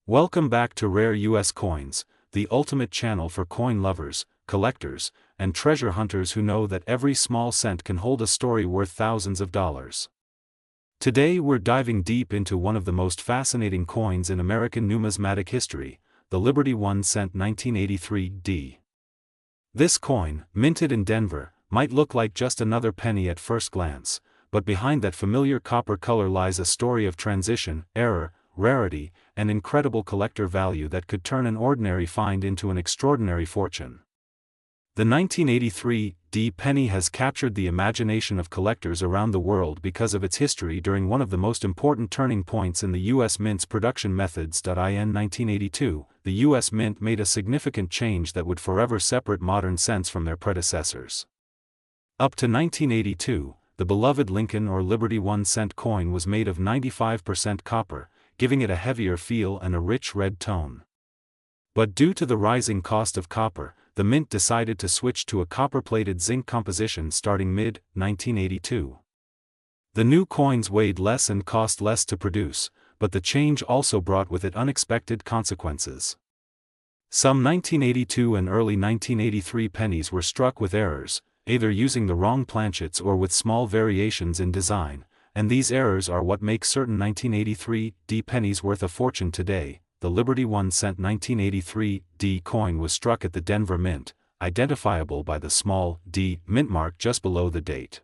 Welcome back to Rare US Coins, the ultimate channel for coin lovers, collectors, and treasure hunters who know that every small cent can hold a story worth thousands of dollars. Today we're diving deep into one of the most fascinating coins in American numismatic history, the Liberty 1 cent 1983 D. This coin, minted in Denver, might look like just another penny at first glance, but behind that familiar copper color lies a story of transition, error, rarity, and incredible collector value that could turn an ordinary find into an extraordinary fortune. The 1983 D penny has captured the imagination of collectors around the world because of its history during one of the most important turning points in the U.S. Mint's production methods. In 1982, the U.S. Mint made a significant change that would forever separate modern cents from their predecessors. Up to 1982, the beloved Lincoln or Liberty 1 cent coin was made of 95% copper, giving it a heavier feel and a rich red tone. But due to the rising cost of copper, the Mint decided to switch to a copper-plated zinc composition starting mid-1982. The new coins weighed less and cost less to produce, but the change also brought with it unexpected consequences. Some 1982 and early 1983 pennies were struck with errors, either using the wrong planchets or with small variations in design, and these errors are what make certain 1983 D pennies worth a fortune today. The Liberty 1 cent 1983 D coin was struck at the Denver Mint, identifiable by the small D mint mark just below the date.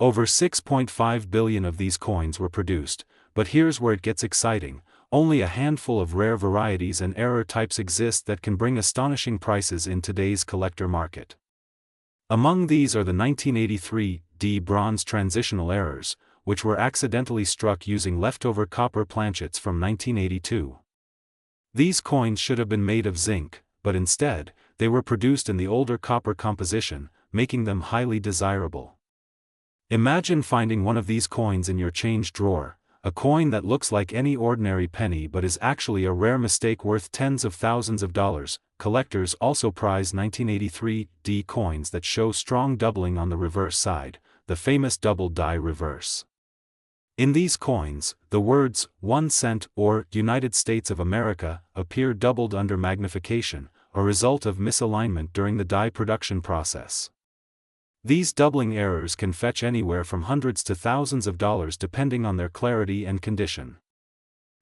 Over 6.5 billion of these coins were produced, but here's where it gets exciting: only a handful of rare varieties and error types exist that can bring astonishing prices in today's collector market. Among these are the 1983 D bronze transitional errors, which were accidentally struck using leftover copper planchets from 1982. These coins should have been made of zinc, but instead, they were produced in the older copper composition, making them highly desirable. Imagine finding one of these coins in your change drawer, a coin that looks like any ordinary penny but is actually a rare mistake worth tens of thousands of dollars. Collectors also prize 1983 D coins that show strong doubling on the reverse side, the famous double die reverse. In these coins, the words 1 cent or United States of America appear doubled under magnification, a result of misalignment during the die production process. These doubling errors can fetch anywhere from hundreds to thousands of dollars depending on their clarity and condition.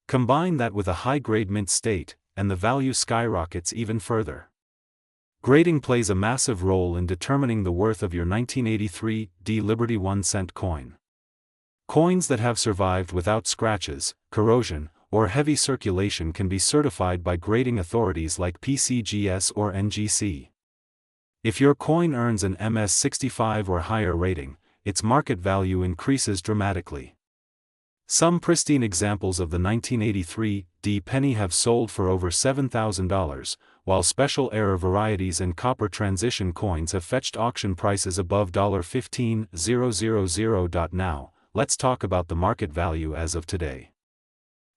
Combine that with a high-grade mint state, and the value skyrockets even further. Grading plays a massive role in determining the worth of your 1983 D Liberty 1 cent coin. Coins that have survived without scratches, corrosion, or heavy circulation can be certified by grading authorities like PCGS or NGC. If your coin earns an MS65 or higher rating, its market value increases dramatically. Some pristine examples of the 1983 D penny have sold for over $7,000, while special error varieties and copper transition coins have fetched auction prices above $15,000. Now, let's talk about the market value as of today.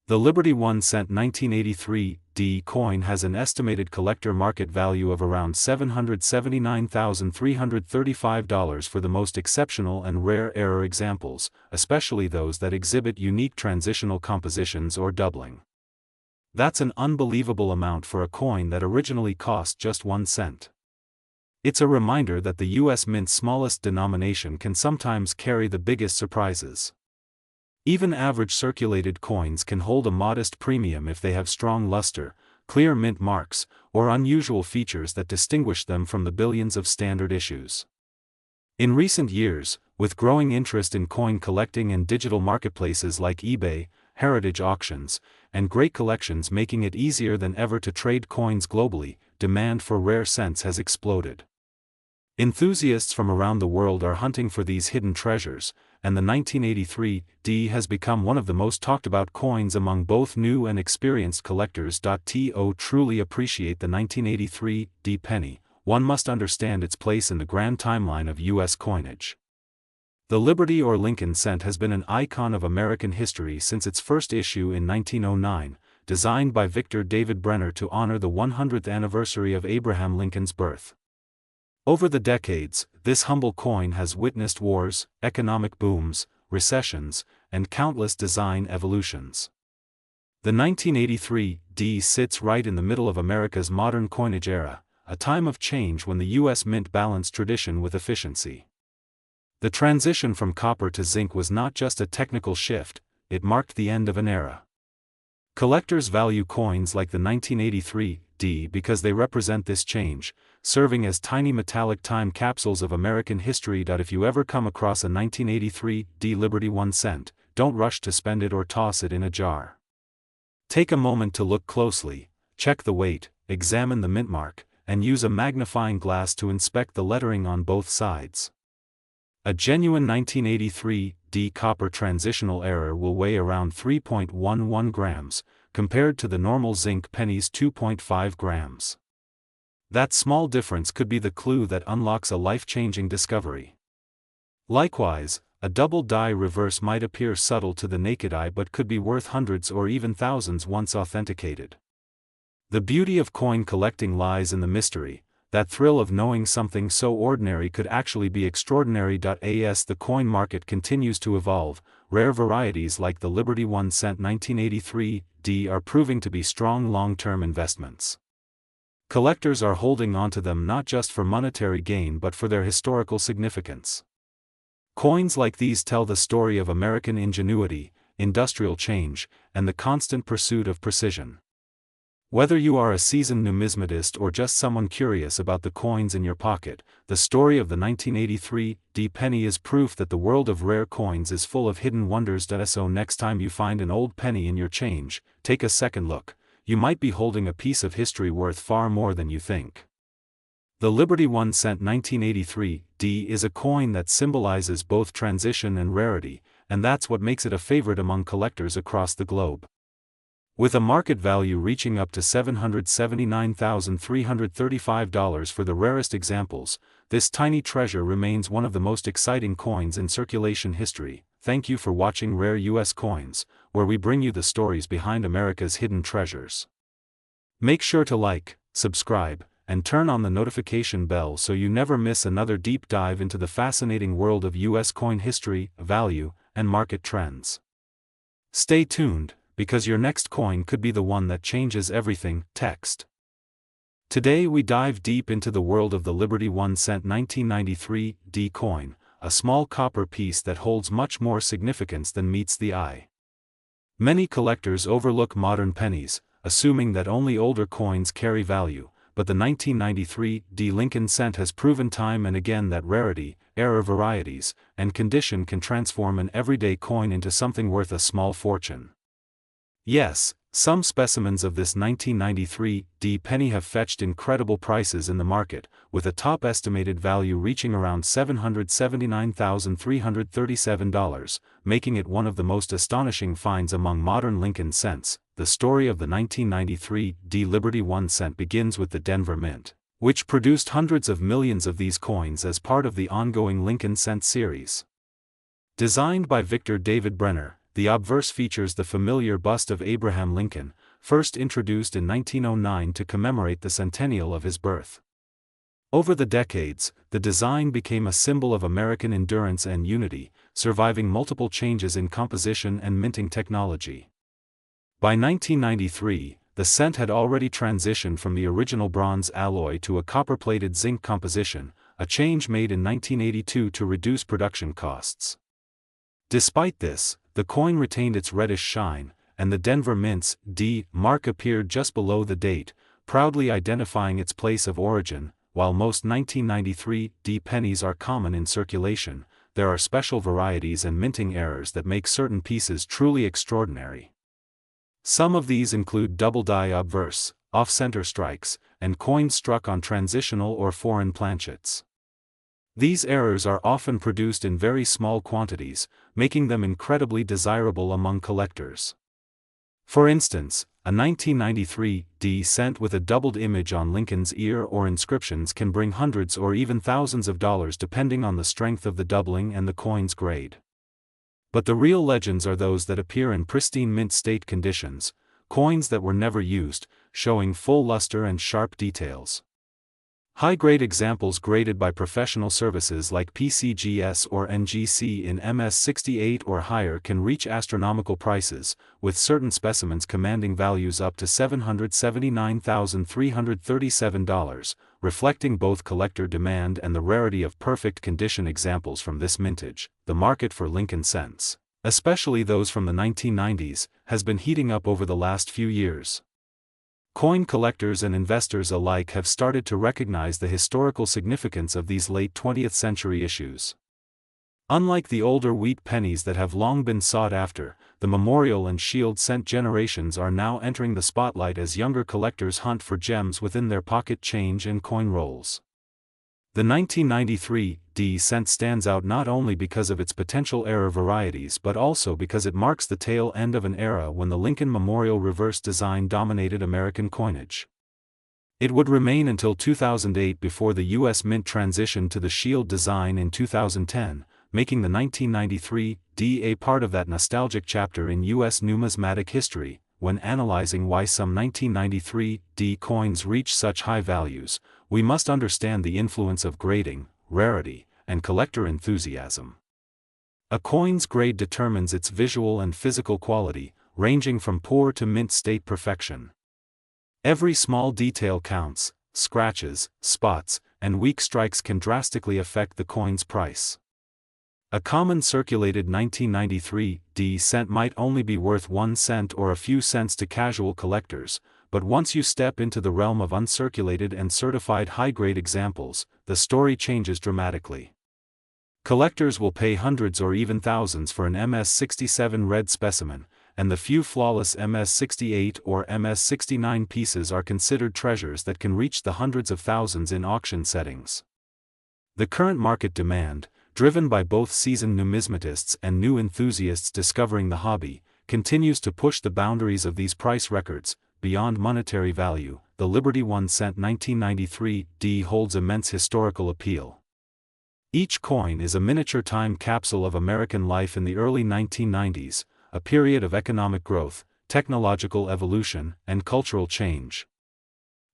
The Liberty 1 cent 1983 D coin has an estimated collector market value of around $779,335 for the most exceptional and rare error examples, especially those that exhibit unique transitional compositions or doubling. That's an unbelievable amount for a coin that originally cost just 1 cent. It's a reminder that the U.S. Mint's smallest denomination can sometimes carry the biggest surprises. Even average circulated coins can hold a modest premium if they have strong luster, clear mint marks, or unusual features that distinguish them from the billions of standard issues. In recent years, with growing interest in coin collecting and digital marketplaces like eBay, heritage auctions, and great collections making it easier than ever to trade coins globally, demand for rare cents has exploded. Enthusiasts from around the world are hunting for these hidden treasures, and the 1983 D has become one of the most talked about coins among both new and experienced collectors. To truly appreciate the 1983 D penny, one must understand its place in the grand timeline of U.S. coinage. The Liberty or Lincoln cent has been an icon of American history since its first issue in 1909, designed by Victor David Brenner to honor the 100th anniversary of Abraham Lincoln's birth. Over the decades, this humble coin has witnessed wars, economic booms, recessions, and countless design evolutions. The 1983 D sits right in the middle of America's modern coinage era, a time of change when the U.S. Mint balanced tradition with efficiency. The transition from copper to zinc was not just a technical shift, it marked the end of an era. Collectors value coins like the 1983 D because they represent this change, serving as tiny metallic time capsules of American history. If you ever come across a 1983 D Liberty 1 cent, don't rush to spend it or toss it in a jar. Take a moment to look closely, check the weight, examine the mint mark, and use a magnifying glass to inspect the lettering on both sides. A genuine 1983 D copper transitional error will weigh around 3.11 grams, compared to the normal zinc penny's 2.5 grams. That small difference could be the clue that unlocks a life-changing discovery. Likewise, a double die reverse might appear subtle to the naked eye but could be worth hundreds or even thousands once authenticated. The beauty of coin collecting lies in the mystery, that thrill of knowing something so ordinary could actually be extraordinary. As the coin market continues to evolve, rare varieties like the Liberty 1 cent 1983 D are proving to be strong long-term investments. Collectors are holding onto them not just for monetary gain but for their historical significance. Coins like these tell the story of American ingenuity, industrial change, and the constant pursuit of precision. Whether you are a seasoned numismatist or just someone curious about the coins in your pocket, the story of the 1983 D penny is proof that the world of rare coins is full of hidden wonders. So next time you find an old penny in your change, take a second look. You might be holding a piece of history worth far more than you think. The Liberty 1 cent 1983 D is a coin that symbolizes both transition and rarity, and that's what makes it a favorite among collectors across the globe. With a market value reaching up to $779,335 for the rarest examples, this tiny treasure remains one of the most exciting coins in circulation history. Thank you for watching Rare US Coins, where we bring you the stories behind America's hidden treasures. Make sure to like, subscribe, and turn on the notification bell so you never miss another deep dive into the fascinating world of US coin history, value, and market trends. Stay tuned, because your next coin could be the one that changes everything. Text. Today we dive deep into the world of the Liberty 1 cent 1993 D coin, a small copper piece that holds much more significance than meets the eye. Many collectors overlook modern pennies, assuming that only older coins carry value, but the 1993 D Lincoln cent has proven time and again that rarity, rare varieties, and condition can transform an everyday coin into something worth a small fortune. Yes, some specimens of this 1993 D penny have fetched incredible prices in the market, with a top estimated value reaching around $779,337, making it one of the most astonishing finds among modern Lincoln cents. The story of the 1993 D Liberty 1 cent begins with the Denver Mint, which produced hundreds of millions of these coins as part of the ongoing Lincoln cent series. Designed by Victor David Brenner, the obverse features the familiar bust of Abraham Lincoln, first introduced in 1909 to commemorate the centennial of his birth. Over the decades, the design became a symbol of American endurance and unity, surviving multiple changes in composition and minting technology. By 1993, the cent had already transitioned from the original bronze alloy to a copper-plated zinc composition, a change made in 1982 to reduce production costs. Despite this, the coin retained its reddish shine, and the Denver Mint's D mark appeared just below the date, proudly identifying its place of origin. While most 1993 D pennies are common in circulation, there are special varieties and minting errors that make certain pieces truly extraordinary. Some of these include double die obverse, off-center strikes, and coins struck on transitional or foreign planchets. These errors are often produced in very small quantities, making them incredibly desirable among collectors. For instance, a 1993 D cent with a doubled image on Lincoln's ear or inscriptions can bring hundreds or even thousands of dollars depending on the strength of the doubling and the coin's grade. But the real legends are those that appear in pristine mint state conditions, coins that were never used, showing full luster and sharp details. High-grade examples graded by professional services like PCGS or NGC in MS68 or higher can reach astronomical prices, with certain specimens commanding values up to $779,337, reflecting both collector demand and the rarity of perfect condition examples from this mintage. The market for Lincoln cents, especially those from the 1990s, has been heating up over the last few years. Coin collectors and investors alike have started to recognize the historical significance of these late 20th century issues. Unlike the older wheat pennies that have long been sought after, the memorial and shield cent generations are now entering the spotlight as younger collectors hunt for gems within their pocket change and coin rolls. The 1993 D cent stands out not only because of its potential era varieties but also because it marks the tail end of an era when the Lincoln Memorial reverse design dominated American coinage. It would remain until 2008 before the U.S. Mint transitioned to the shield design in 2010, making the 1993 D a part of that nostalgic chapter in U.S. numismatic history. When analyzing why some 1993 D coins reach such high values, we must understand the influence of grading, rarity, and collector enthusiasm. A coin's grade determines its visual and physical quality, ranging from poor to mint state perfection. Every small detail counts. Scratches, spots, and weak strikes can drastically affect the coin's price. A common circulated 1993 D cent might only be worth 1 cent or a few cents to casual collectors, but once you step into the realm of uncirculated and certified high-grade examples, the story changes dramatically. Collectors will pay hundreds or even thousands for an MS67 red specimen, and the few flawless MS68 or MS69 pieces are considered treasures that can reach the hundreds of thousands in auction settings. The current market demand, driven by both seasoned numismatists and new enthusiasts discovering the hobby, continues to push the boundaries of these price records. Beyond monetary value, the Liberty 1 cent 1993 D holds immense historical appeal. Each coin is a miniature time capsule of American life in the early 1990s, a period of economic growth, technological evolution, and cultural change.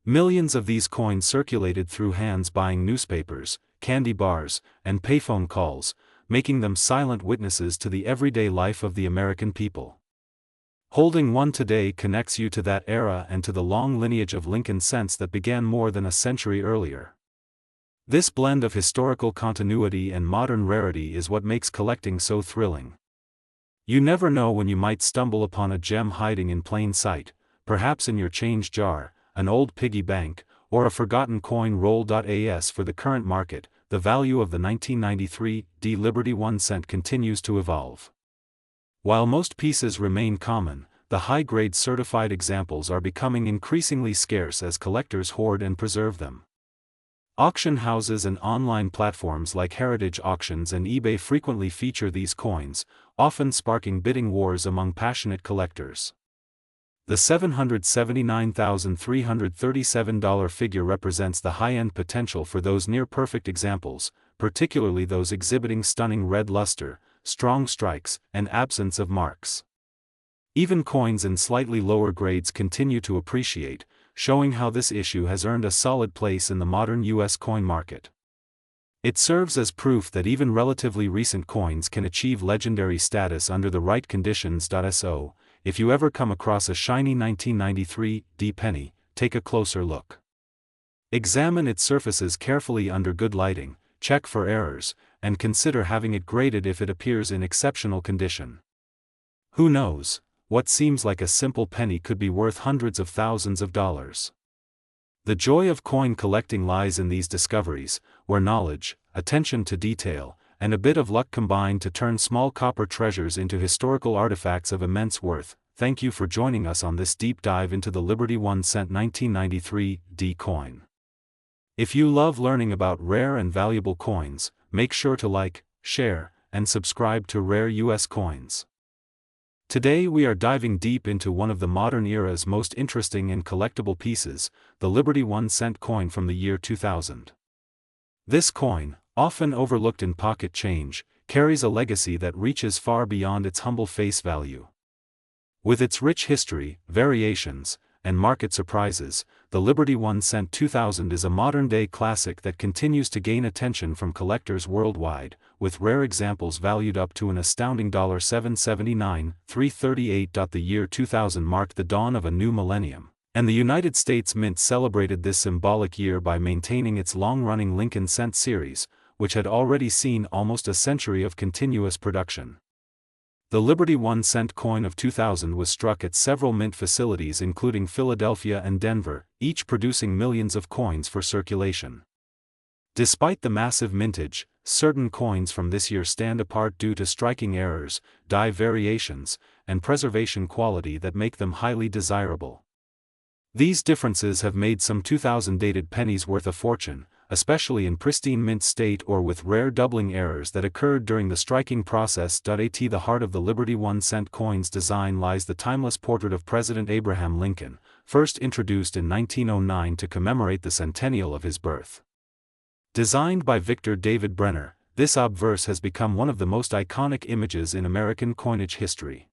Millions of these coins circulated through hands buying newspapers, candy bars, and payphone calls, making them silent witnesses to the everyday life of the American people. Holding one today connects you to that era and to the long lineage of Lincoln cents that began more than a century earlier. This blend of historical continuity and modern rarity is what makes collecting so thrilling. You never know when you might stumble upon a gem hiding in plain sight, perhaps in your change jar, an old piggy bank, or a forgotten coin roll. As for the current market, the value of the 1993 D Liberty 1 cent continues to evolve. While most pieces remain common, the high-grade certified examples are becoming increasingly scarce as collectors hoard and preserve them. Auction houses and online platforms like Heritage Auctions and eBay frequently feature these coins, often sparking bidding wars among passionate collectors. The $779,337 figure represents the high-end potential for those near-perfect examples, particularly those exhibiting stunning red luster, strong strikes, and absence of marks. Even coins in slightly lower grades continue to appreciate, showing how this issue has earned a solid place in the modern U.S. coin market. It serves as proof that even relatively recent coins can achieve legendary status under the right conditions. So, if you ever come across a shiny 1993 D penny, take a closer look. Examine its surfaces carefully under good lighting, check for errors, and consider having it graded if it appears in exceptional condition. Who knows, what seems like a simple penny could be worth hundreds of thousands of dollars. The joy of coin collecting lies in these discoveries, where knowledge, attention to detail, and a bit of luck combine to turn small copper treasures into historical artifacts of immense worth. Thank you for joining us on this deep dive into the Liberty 1 cent 1993 D coin. If you love learning about rare and valuable coins, make sure to like, share, and subscribe to Rare US Coins. Today we are diving deep into one of the modern era's most interesting and collectible pieces, the Liberty 1 cent coin from the year 2000. This coin, often overlooked in pocket change, carries a legacy that reaches far beyond its humble face value. With its rich history, variations, and market surprises, the Liberty 1 cent 2000 is a modern-day classic that continues to gain attention from collectors worldwide, with rare examples valued up to an astounding $779,338. The year 2000 marked the dawn of a new millennium, and the United States Mint celebrated this symbolic year by maintaining its long-running Lincoln cent series, which had already seen almost a century of continuous production. The Liberty 1 cent coin of 2000 was struck at several mint facilities including Philadelphia and Denver, each producing millions of coins for circulation. Despite the massive mintage, certain coins from this year stand apart due to striking errors, die variations, and preservation quality that make them highly desirable. These differences have made some 2000-dated pennies worth a fortune, especially in pristine mint state or with rare doubling errors that occurred during the striking process. At the heart of the Liberty 1 cent coin's design lies the timeless portrait of President Abraham Lincoln, first introduced in 1909 to commemorate the centennial of his birth. Designed by Victor David Brenner, this obverse has become one of the most iconic images in American coinage history.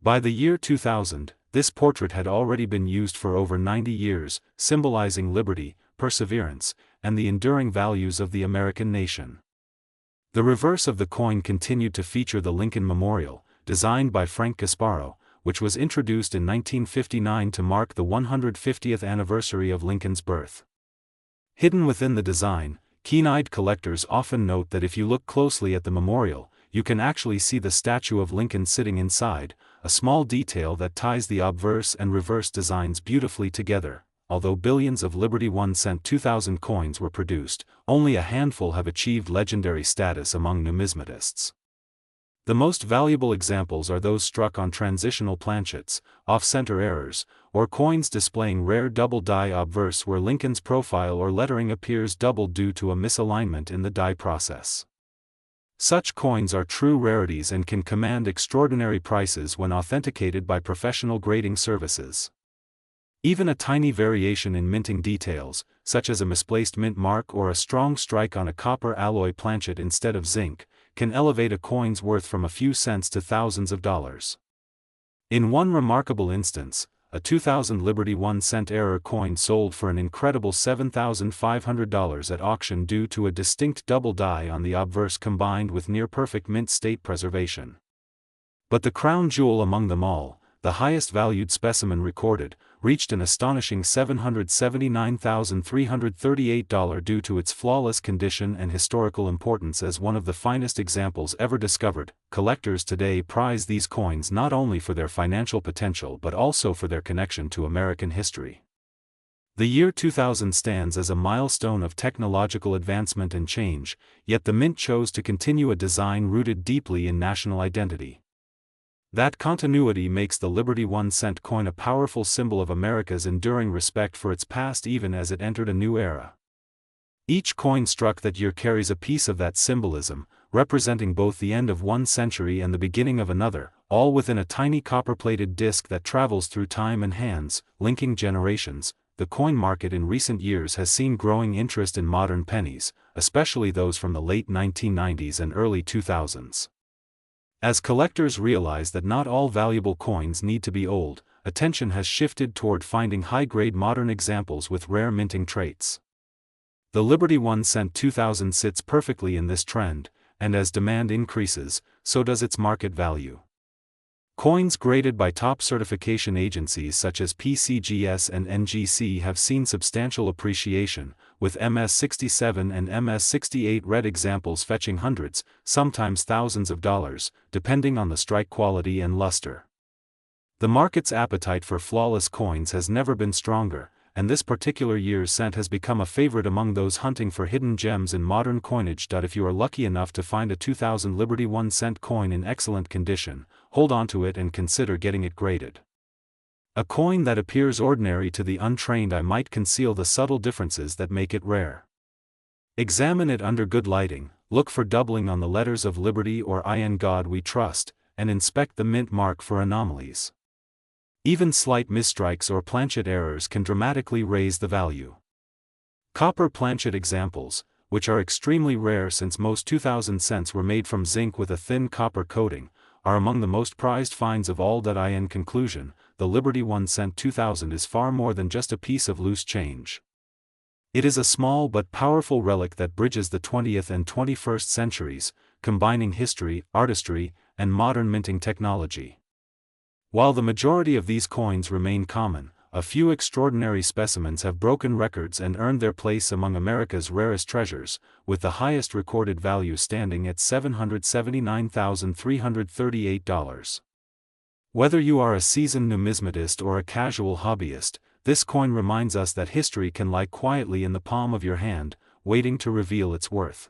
By the year 2000, this portrait had already been used for over 90 years, symbolizing liberty, perseverance, and the enduring values of the American nation. The reverse of the coin continued to feature the Lincoln Memorial, designed by Frank Gasparo, which was introduced in 1959 to mark the 150th anniversary of Lincoln's birth. Hidden within the design, keen-eyed collectors often note that if you look closely at the memorial, you can actually see the statue of Lincoln sitting inside, a small detail that ties the obverse and reverse designs beautifully together. Although billions of Liberty 1 cent 2000 coins were produced, only a handful have achieved legendary status among numismatists. The most valuable examples are those struck on transitional planchets, off-center errors, or coins displaying rare double die obverse where Lincoln's profile or lettering appears doubled due to a misalignment in the die process. Such coins are true rarities and can command extraordinary prices when authenticated by professional grading services. Even a tiny variation in minting details, such as a misplaced mint mark or a strong strike on a copper alloy planchet instead of zinc, can elevate a coin's worth from a few cents to thousands of dollars. In one remarkable instance, a 2000 Liberty 1 cent error coin sold for an incredible $7,500 at auction due to a distinct double die on the obverse combined with near-perfect mint state preservation. But the crown jewel among them all, the highest valued specimen recorded, reached an astonishing $779,338 due to its flawless condition and historical importance as one of the finest examples ever discovered. Collectors today prize these coins not only for their financial potential but also for their connection to American history. The year 2000 stands as a milestone of technological advancement and change, yet the Mint chose to continue a design rooted deeply in national identity. That continuity makes the Liberty 1 cent coin a powerful symbol of America's enduring respect for its past even as it entered a new era. Each coin struck that year carries a piece of that symbolism, representing both the end of one century and the beginning of another, all within a tiny copper-plated disc that travels through time and hands, linking generations. The coin market in recent years has seen growing interest in modern pennies, especially those from the late 1990s and early 2000s. As collectors realize that not all valuable coins need to be old, attention has shifted toward finding high-grade modern examples with rare minting traits. The Liberty 1 cent 2000 sits perfectly in this trend, and as demand increases, so does its market value. Coins graded by top certification agencies such as PCGS and NGC have seen substantial appreciation, with MS-67 and MS-68 red examples fetching hundreds, sometimes thousands of dollars, depending on the strike quality and luster. The market's appetite for flawless coins has never been stronger, and this particular year's cent has become a favorite among those hunting for hidden gems in modern coinage. If you are lucky enough to find a 2000 Liberty 1 cent coin in excellent condition, hold on to it and consider getting it graded. A coin that appears ordinary to the untrained eye might conceal the subtle differences that make it rare. Examine it under good lighting, look for doubling on the letters of Liberty or In God We Trust, and inspect the mint mark for anomalies. Even slight misstrikes or planchet errors can dramatically raise the value. Copper planchet examples, which are extremely rare since most 2000 cents were made from zinc with a thin copper coating, are among the most prized finds of all. In conclusion, the Liberty 1 cent 2000 is far more than just a piece of loose change. It is a small but powerful relic that bridges the 20th and 21st centuries, combining history, artistry, and modern minting technology. While the majority of these coins remain common, a few extraordinary specimens have broken records and earned their place among America's rarest treasures, with the highest recorded value standing at $779,338. Whether you are a seasoned numismatist or a casual hobbyist, this coin reminds us that history can lie quietly in the palm of your hand, waiting to reveal its worth.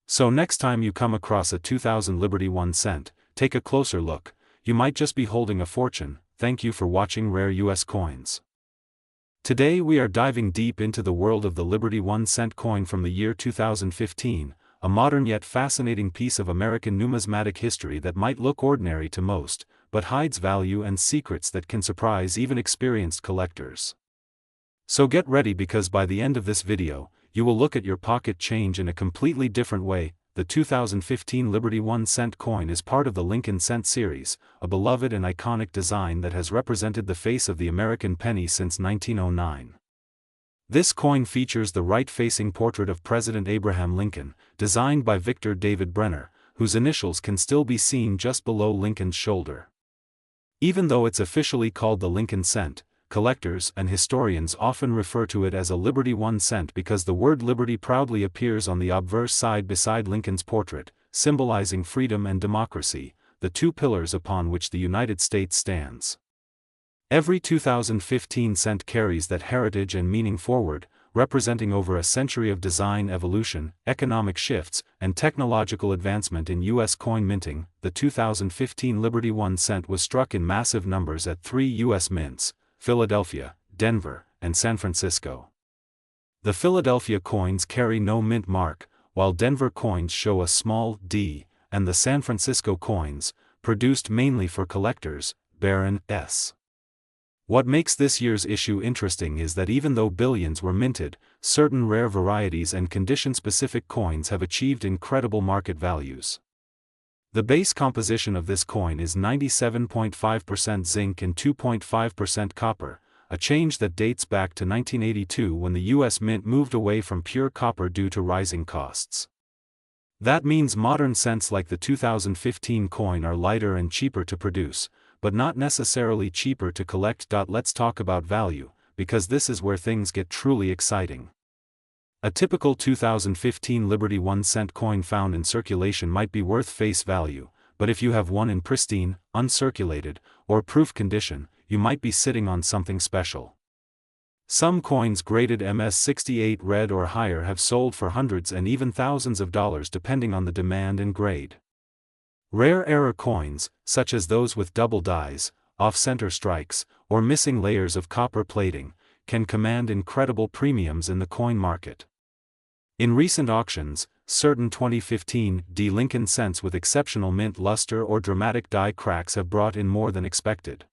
So next time you come across a 2000 Liberty 1 cent, take a closer look. You might just be holding a fortune. Thank you for watching Rare US Coins. Today we are diving deep into the world of the Liberty 1 cent coin from the year 2015, a modern yet fascinating piece of American numismatic history that might look ordinary to most, but hides value and secrets that can surprise even experienced collectors. So get ready, because by the end of this video, you will look at your pocket change in a completely different way. The 2015 Liberty 1 cent coin is part of the Lincoln Cent series, a beloved and iconic design that has represented the face of the American penny since 1909. This coin features the right-facing portrait of President Abraham Lincoln, designed by Victor David Brenner, whose initials can still be seen just below Lincoln's shoulder. Even though it's officially called the Lincoln Cent, collectors and historians often refer to it as a Liberty 1 cent because the word liberty proudly appears on the obverse side beside Lincoln's portrait, symbolizing freedom and democracy, the two pillars upon which the United States stands. Every 2015 cent carries that heritage and meaning forward, representing over a century of design evolution, economic shifts, and technological advancement in U.S. coin minting. The 2015 Liberty 1 cent was struck in massive numbers at 3 U.S. mints: Philadelphia, Denver, and San Francisco. The Philadelphia coins carry no mint mark, while Denver coins show a small D, and the San Francisco coins, produced mainly for collectors, bear an S. What makes this year's issue interesting is that even though billions were minted, certain rare varieties and condition-specific coins have achieved incredible market values. The base composition of this coin is 97.5% zinc and 2.5% copper, a change that dates back to 1982 when the U.S. Mint moved away from pure copper due to rising costs. That means modern cents like the 2015 coin are lighter and cheaper to produce, but not necessarily cheaper to collect. Let's talk about value, because this is where things get truly exciting. A typical 2015 Liberty 1 cent coin found in circulation might be worth face value, but if you have one in pristine, uncirculated, or proof condition, you might be sitting on something special. Some coins graded MS-68 red or higher have sold for hundreds and even thousands of dollars depending on the demand and grade. Rare error coins, such as those with double dies, off-center strikes, or missing layers of copper plating, can command incredible premiums in the coin market. In recent auctions, certain 2015 Lincoln cents with exceptional mint luster or dramatic die cracks have brought in more than expected.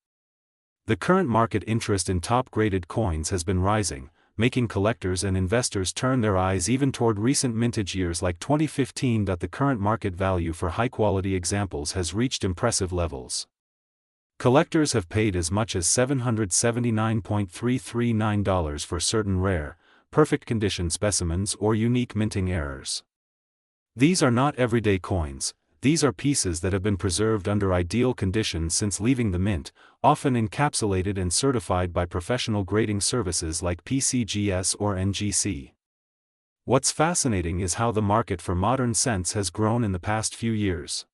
The current market interest in top-graded coins has been rising, making collectors and investors turn their eyes even toward recent mintage years like 2015. The current market value for high-quality examples has reached impressive levels. Collectors have paid as much as $779.339 for certain rare, perfect condition specimens or unique minting errors. These are not everyday coins. These are pieces that have been preserved under ideal conditions since leaving the mint, often encapsulated and certified by professional grading services like PCGS or NGC. What's fascinating is how the market for modern cents has grown in the past few years.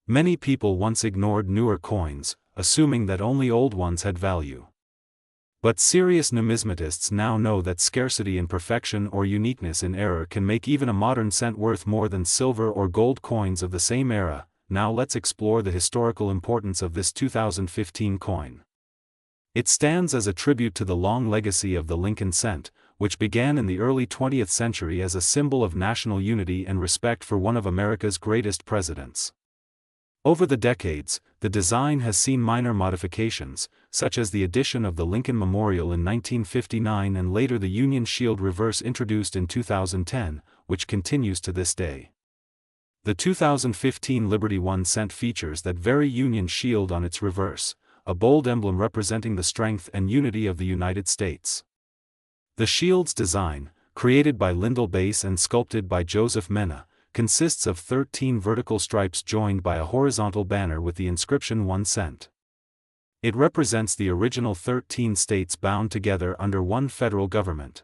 Many people once ignored newer coins, assuming that only old ones had value. But serious numismatists now know that scarcity in perfection or uniqueness in error can make even a modern cent worth more than silver or gold coins of the same era. Now let's explore the historical importance of this 2015 coin. It stands as a tribute to the long legacy of the Lincoln cent, which began in the early 20th century as a symbol of national unity and respect for one of America's greatest presidents. Over the decades, the design has seen minor modifications, such as the addition of the Lincoln Memorial in 1959 and later the Union Shield reverse introduced in 2010, which continues to this day. The 2015 Liberty 1 cent features that very Union shield on its reverse, a bold emblem representing the strength and unity of the United States. The shield's design, created by Lyndall Bass and sculpted by Joseph Mena, consists of 13 vertical stripes joined by a horizontal banner with the inscription 1 cent. It represents the original 13 states bound together under one federal government.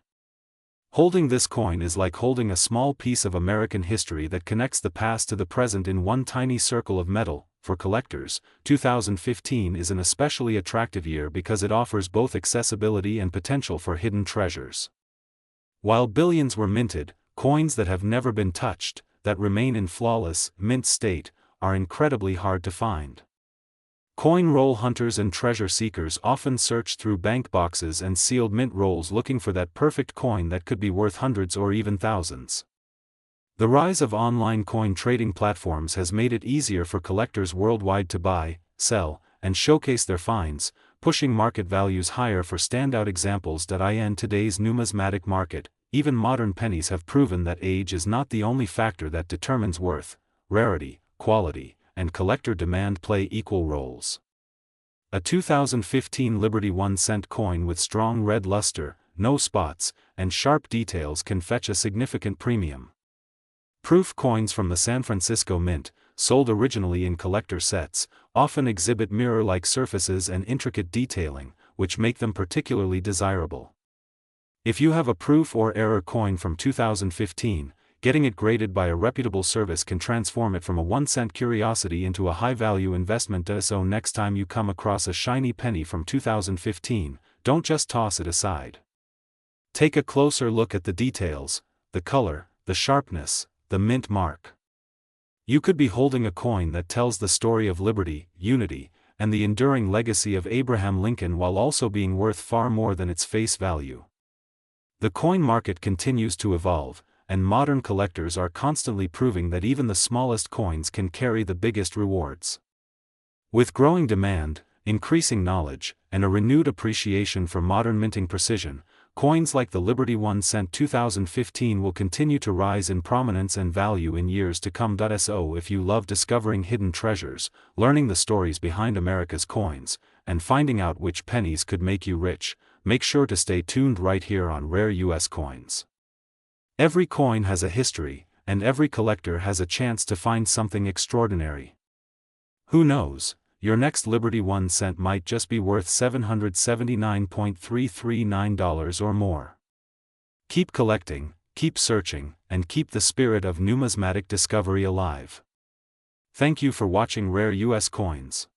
Holding this coin is like holding a small piece of American history that connects the past to the present in one tiny circle of metal. For collectors, 2015 is an especially attractive year because it offers both accessibility and potential for hidden treasures. While billions were minted, coins that have never been touched, that remain in flawless, mint state, are incredibly hard to find. Coin roll hunters and treasure seekers often search through bank boxes and sealed mint rolls looking for that perfect coin that could be worth hundreds or even thousands. The rise of online coin trading platforms has made it easier for collectors worldwide to buy, sell, and showcase their finds, pushing market values higher for standout examples. In today's numismatic market, even modern pennies have proven that age is not the only factor that determines worth. Rarity, quality, and collector demand play equal roles. A 2015 Liberty 1 cent coin with strong red luster, no spots, and sharp details can fetch a significant premium. Proof coins from the San Francisco Mint, sold originally in collector sets, often exhibit mirror-like surfaces and intricate detailing, which make them particularly desirable. If you have a proof or error coin from 2015, getting it graded by a reputable service can transform it from a 1 cent curiosity into a high-value investment. So next time you come across a shiny penny from 2015, don't just toss it aside. Take a closer look at the details, the color, the sharpness, the mint mark. You could be holding a coin that tells the story of liberty, unity, and the enduring legacy of Abraham Lincoln while also being worth far more than its face value. The coin market continues to evolve, and modern collectors are constantly proving that even the smallest coins can carry the biggest rewards. With growing demand, increasing knowledge, and a renewed appreciation for modern minting precision, coins like the Liberty 1 cent 2015 will continue to rise in prominence and value in years to come. So if you love discovering hidden treasures, learning the stories behind America's coins, and finding out which pennies could make you rich, make sure to stay tuned right here on Rare US Coins. Every coin has a history, and every collector has a chance to find something extraordinary. Who knows, your next Liberty 1 cent might just be worth $779.339 or more. Keep collecting, keep searching, and keep the spirit of numismatic discovery alive. Thank you for watching Rare US Coins.